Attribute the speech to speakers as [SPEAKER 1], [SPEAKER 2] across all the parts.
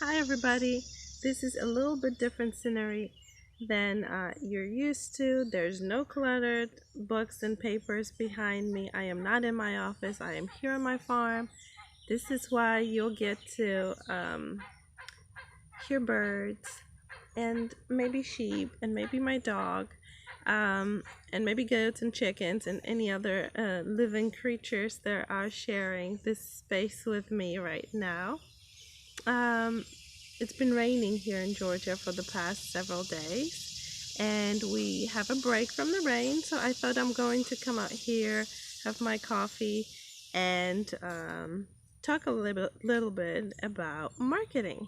[SPEAKER 1] Hi everybody, this is a little bit different scenery than you're used to. There's no cluttered books and papers behind me. I am not in my office, I am here on my farm. This is why you'll get to hear birds and maybe sheep and maybe my dog and maybe goats and chickens and any other living creatures that are sharing this space with me right now. Um, it's been raining here in Georgia for the past several days, and we have a break from the rain. So I thought I'm going to come out here, have my coffee, and talk a little bit about marketing.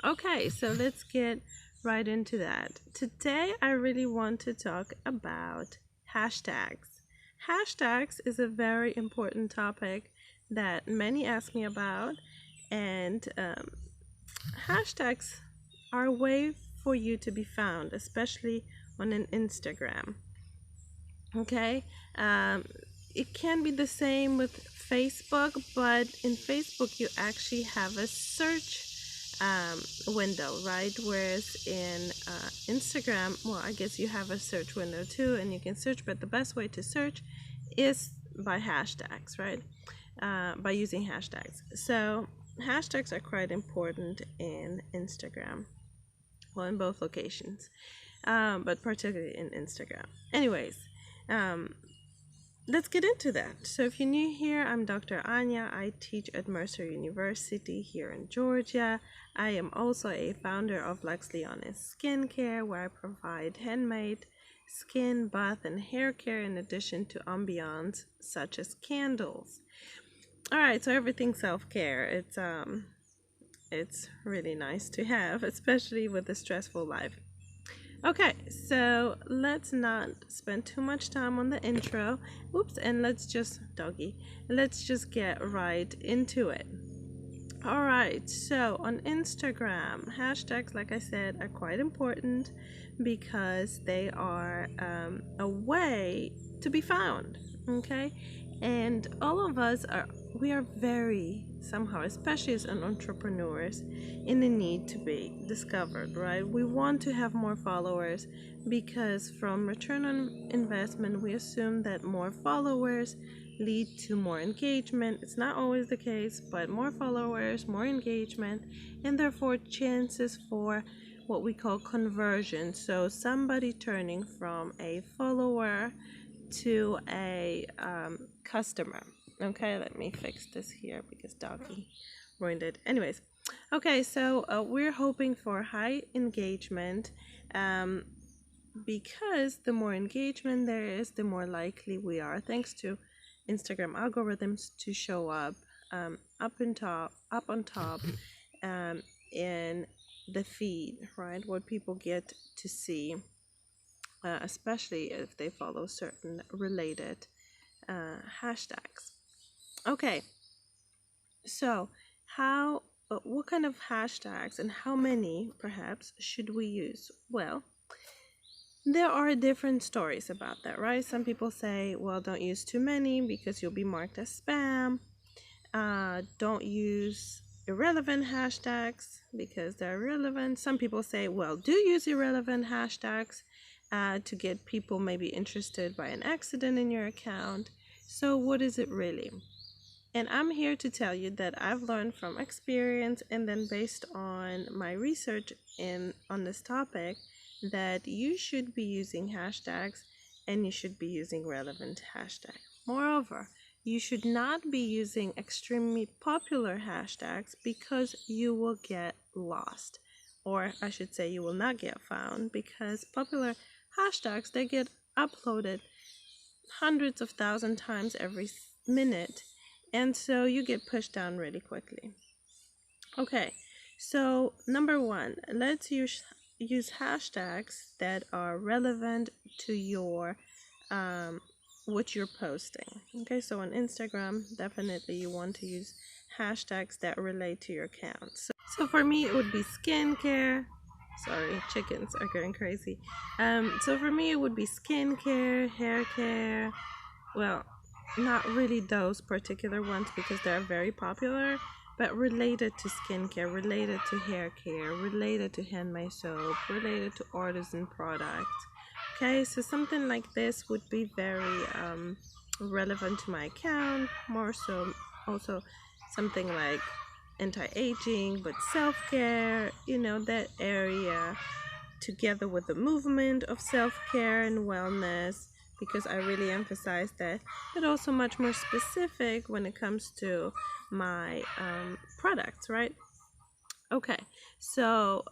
[SPEAKER 1] Okay, so let's get right into that. Today, I really want to talk about hashtags. Hashtags is a very important topic that many ask me about, and hashtags are a way for you to be found, especially on an Instagram. Okay, um, it can be the same with Facebook, but in Facebook you actually have a search window, right? Whereas in Instagram, well, I guess you have a search window too, and you can search, but the best way to search is by hashtags, right? By using hashtags. So hashtags are quite important in Instagram, well, in both locations, but particularly in Instagram. Anyways, um, let's get into that. So if you're new here, I'm Dr. Anya. I teach at Mercer University here in Georgia. I am also a founder of Lex Leonis Skincare, where I provide handmade skin, bath, and hair care in addition to ambiance such as candles. All right, so everything self-care. It's really nice to have, especially with a stressful life. Okay, so let's not spend too much time on the intro. Oops, and let's just get right into it. All right, so on Instagram, hashtags, like I said, are quite important because they are a way to be found. Okay, and all of us we are very somehow, especially as an entrepreneurs, in the need to be discovered, right? We want to have more followers because from return on investment, we assume that more followers lead to more engagement. It's not always the case, but more followers, more engagement, and therefore chances for what we call conversion. So somebody turning from a follower to a customer. Okay, let me fix this here because doggy ruined it. Anyways, okay, so we're hoping for high engagement because the more engagement there is, the more likely we are, thanks to Instagram algorithms, to show up up on top in the feed, right? What people get to see, especially if they follow certain related hashtags. Okay, so how what kind of hashtags and how many perhaps should we use? Well, there are different stories about that, right? Some people say, well, don't use too many because you'll be marked as spam. Don't use irrelevant hashtags because they're irrelevant. Some people say, well, do use irrelevant hashtags to get people maybe interested by an accident in your account. So what is it really? And I'm here to tell you that I've learned from experience and then based on my research on this topic that you should be using hashtags and you should be using relevant hashtags. Moreover, you should not be using extremely popular hashtags because you will get lost. Or I should say you will not get found because popular hashtags, they get uploaded hundreds of thousand times every minute, and so you get pushed down really quickly. Okay, so number one, let's use hashtags that are relevant to your what you're posting. Okay, so on Instagram, definitely you want to use hashtags that relate to your account. So for me, it would be skincare. Sorry, chickens are going crazy. So for me, it would be skincare, hair care. Well, not really those particular ones because they're very popular, but related to skincare, related to hair care, related to handmade soap, related to artisan products. Okay, so something like this would be very relevant to my account. More so, also something like anti-aging, but self-care, you know, that area, together with the movement of self-care and wellness, because I really emphasize that, but also much more specific when it comes to my products, right? Okay, so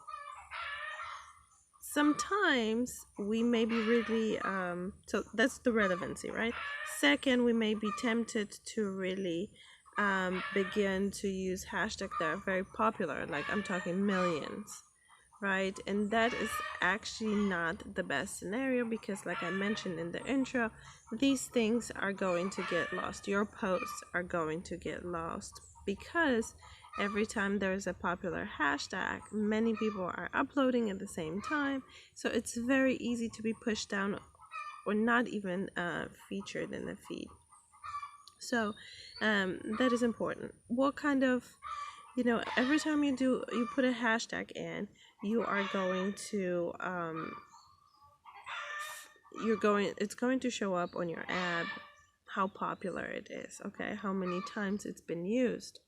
[SPEAKER 1] sometimes we may be really so that's the relevancy, right? Second, we may be tempted to really begin to use hashtags that are very popular, like I'm talking millions, right? And that is actually not the best scenario, because like I mentioned in the intro, these things are going to get lost. Your posts are going to get lost, because every time there's a popular hashtag, many people are uploading at the same time, so it's very easy to be pushed down or not even featured in the feed. So that is important. What kind of, you know, every time you put a hashtag in, you are going to it's going to show up on your ad how popular it is, okay, how many times it's been used.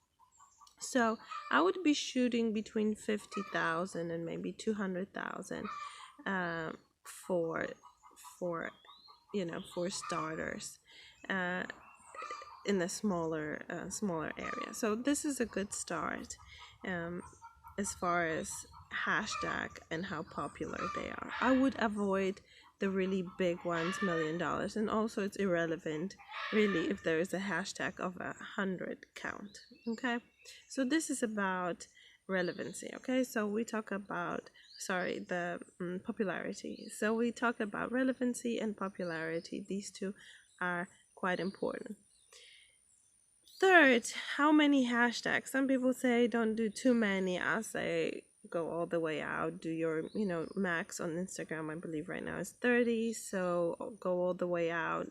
[SPEAKER 1] So I would be shooting between 50,000 and maybe 200,000 for you know, for starters, in the smaller area. So this is a good start as far as hashtag and how popular they are. I would avoid the really big ones, $1 million, and also it's irrelevant really if there is a hashtag of 100 count. Okay, so this is about relevancy. Okay, so we talk about the popularity. So we talk about relevancy and popularity. These two are quite important. Third, how many hashtags? Some people say don't do too many. I say go all the way out. Do your, you know, max on Instagram, I believe right now is 30, so go all the way out.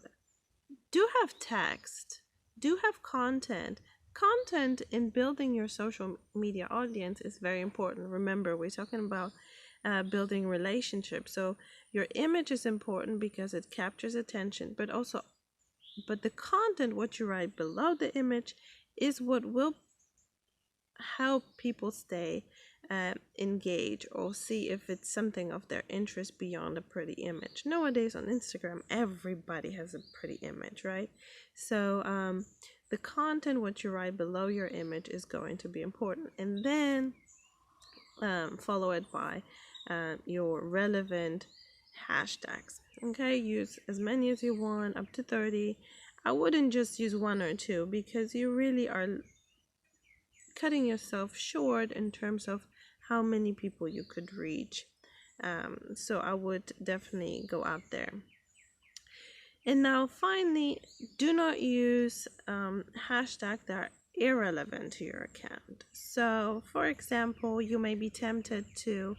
[SPEAKER 1] Do have text, do have content. Content in building your social media audience is very important. Remember, we're talking about building relationships. So your image is important because it captures attention, but the content, what you write below the image, is what will help people stay engaged or see if it's something of their interest beyond a pretty image. Nowadays on Instagram, everybody has a pretty image, right? So the content, what you write below your image, is going to be important, and then follow it by your relevant hashtags. Okay, use as many as you want, up to 30. I wouldn't just use 1 or 2, because you really are cutting yourself short in terms of how many people you could reach. So I would definitely go out there. And now finally, do not use hashtags that are irrelevant to your account. So for example, you may be tempted to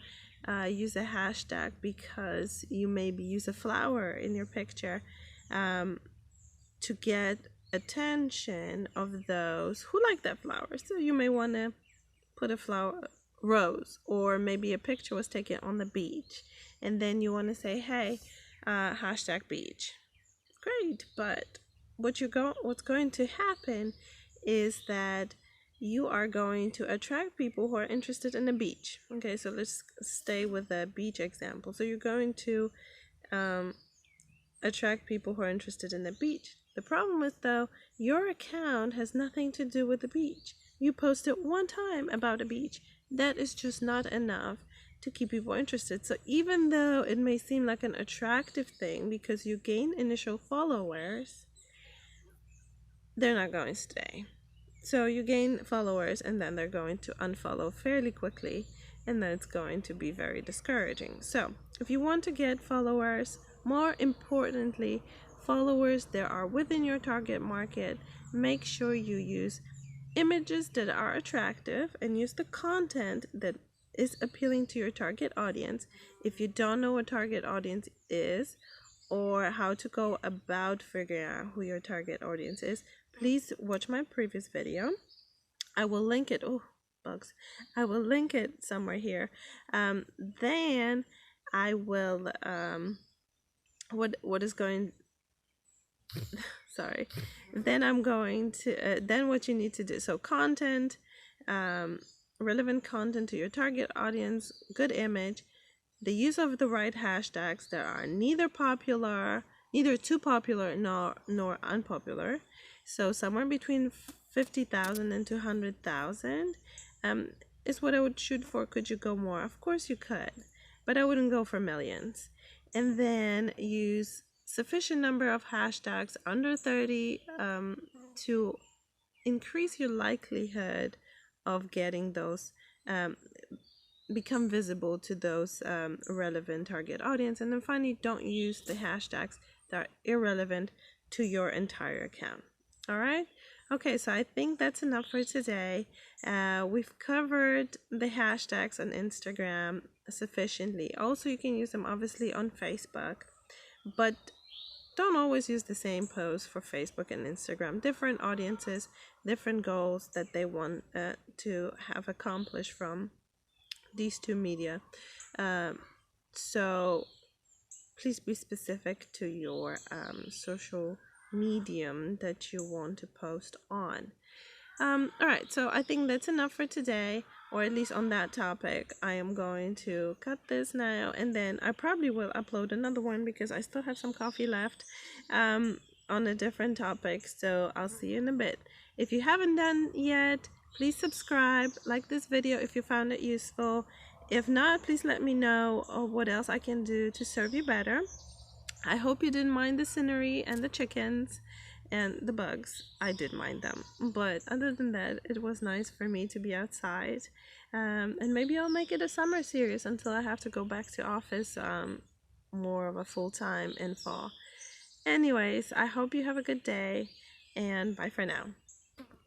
[SPEAKER 1] use a hashtag because you maybe use a flower in your picture to get attention of those who like that flower. So you may want to put a flower rose, or maybe a picture was taken on the beach, and then you want to say, hey, hashtag beach. Great, but what's going to happen is that you are going to attract people who are interested in the beach. Okay, so let's stay with the beach example. So you're going to attract people who are interested in the beach. The problem is, though, your account has nothing to do with the beach. You posted one time about a beach. That is just not enough to keep people interested. So even though it may seem like an attractive thing because you gain initial followers, they're not going to stay. So you gain followers and then they're going to unfollow fairly quickly, and then it's going to be very discouraging. So if you want to get followers, more importantly, followers that are within your target market, make sure you use images that are attractive and use the content that is appealing to your target audience. If you don't know what target audience is or how to go about figuring out who your target audience is, please watch my previous video. I will link it. Oh, bugs. I will link it somewhere here. Then I will what is going sorry. Then I'm going to then what you need to do. So content, relevant content to your target audience, good image, the use of the right hashtags that are neither too popular nor unpopular. So somewhere between 50,000 and 200,000 is what I would shoot for. Could you go more? Of course you could, but I wouldn't go for millions. And then use sufficient number of hashtags under 30 to increase your likelihood of getting those become visible to those relevant target audience. And then finally, don't use the hashtags that are irrelevant to your entire account. All right. Okay, so I think that's enough for today. We've covered the hashtags on Instagram sufficiently. Also, you can use them obviously on Facebook, but don't always use the same post for Facebook and Instagram. Different audiences, different goals that they want to have accomplished from these two media. So please be specific to your social medium that you want to post on. All right, so I think that's enough for today, or at least on that topic. I am going to cut this now, and then I probably will upload another one because I still have some coffee left on a different topic. So I'll see you in a bit. If you haven't done yet, please subscribe, like this video if you found it useful. If not, please let me know what else I can do to serve you better. I hope you didn't mind the scenery and the chickens and the bugs. I did mind them, but other than that, it was nice for me to be outside. And maybe I'll make it a summer series until I have to go back to office more of a full-time in fall. Anyways, I hope you have a good day, and bye for now.